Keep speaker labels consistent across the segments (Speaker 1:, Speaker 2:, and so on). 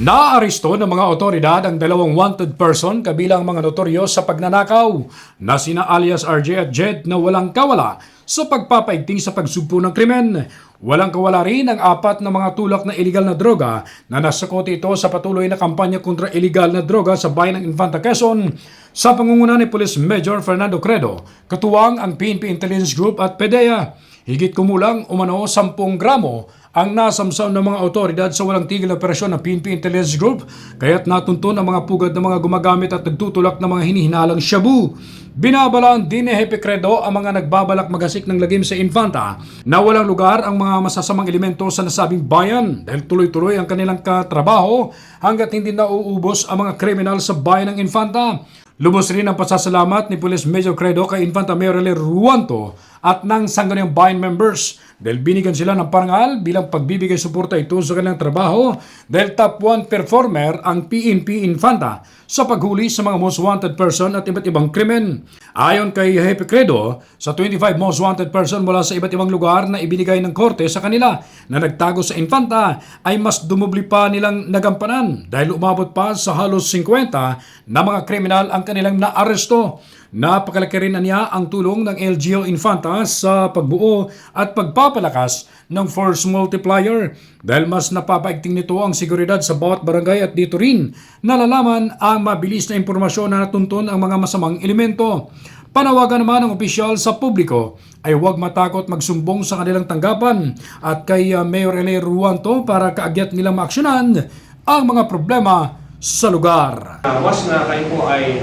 Speaker 1: Naaresto ng mga otoridad ang dalawang wanted person kabilang mga notoryo sa pagnanakaw na sina alias RJ at Jed na walang kawala sa pagpapaigting sa pagsugpo ng krimen. Walang kawala rin ang apat na mga tulak na iligal na droga na nasakote ito sa patuloy na kampanya kontra iligal na droga sa bayan ng Infanta, Quezon sa pangunguna ni Police Major Fernando Credo, katuwang ang PNP Intelligence Group at PDEA. Higit kumulang umano 10 gramo ang nasamsam ng mga otoridad sa walang tigil na operasyon ng PNP Intelligence Group, kaya't natuntun ang mga pugad ng mga gumagamit at nagtutulak ng mga hinihinalang shabu. Binabalaan din ni Hepe Credo ang mga nagbabalak magasik ng lagim sa Infanta na walang lugar ang mga masasamang elemento sa nasabing bayan dahil tuloy-tuloy ang kanilang katrabaho hanggat hindi nauubos ang mga kriminal sa bayan ng Infanta. Lubos rin ang pasasalamat ni Police Major Credo kay Infanta Mayor Eli Ruanto at ng Sangguniang Bayan members dahil binigyan sila ng parangal bilang pagbibigay suporta ito sa kanilang trabaho dahil top 1 performer ang PNP Infanta sa paghuli sa mga most wanted person at iba't ibang krimen. Ayon kay Hepe Credo, sa 25 most wanted person mula sa iba't ibang lugar na ibinigay ng korte sa kanila na nagtago sa Infanta ay mas dumubli pa nilang nagampanan dahil umabot pa sa halos 50 na mga kriminal ang kanilang naaresto. Napakalaki rin niya ang tulong ng LGO Infanta sa pagbuo at pagpapalakas ng force multiplier dahil mas napapaigting nito ang seguridad sa bawat barangay at dito rin nalalaman ang mabilis na impormasyon na natuntun ang mga masamang elemento. Panawagan naman ng opisyal sa publiko ay huwag matakot magsumbong sa kanilang tanggapan at kay Mayor Eli Ruanto para kaagyat nilang maaksyonan ang mga problema sa lugar.
Speaker 2: Once na kayo po ay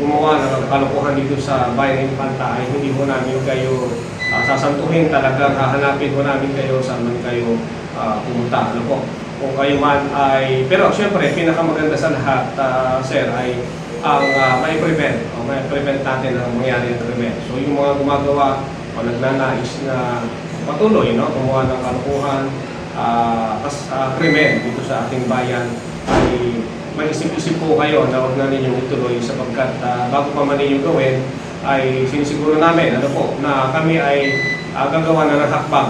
Speaker 2: gumawa ng kalokohan dito sa bayan ng Infanta ay hindi mo namin kayo sasantuhin, talagang hahanapin mo namin kayo saan man kayo pumunta. Ano po? Kung kayo man ay, pero siyempre pinakamaganda sa lahat, sir, ay ang may-prevent o may-prevent natin ang mangyari ng krimen. So yung mga gumagawa o nagnanais na patuloy, no, gumawa ng kalokohan, krimen dito sa ating bayan ay mag-isip-isip po kayo na huwag na ninyong ituloy sapagkat bago pa man ninyong gawin ay sinisiguro namin na kami ay gagawa na ng hakbang.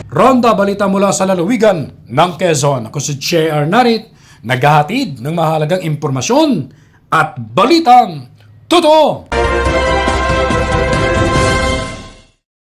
Speaker 1: Ronda balita mula sa lalawigan ng Quezon. Ako si J.R. Narit, naghahatid ng mahalagang impormasyon at balitang totoo.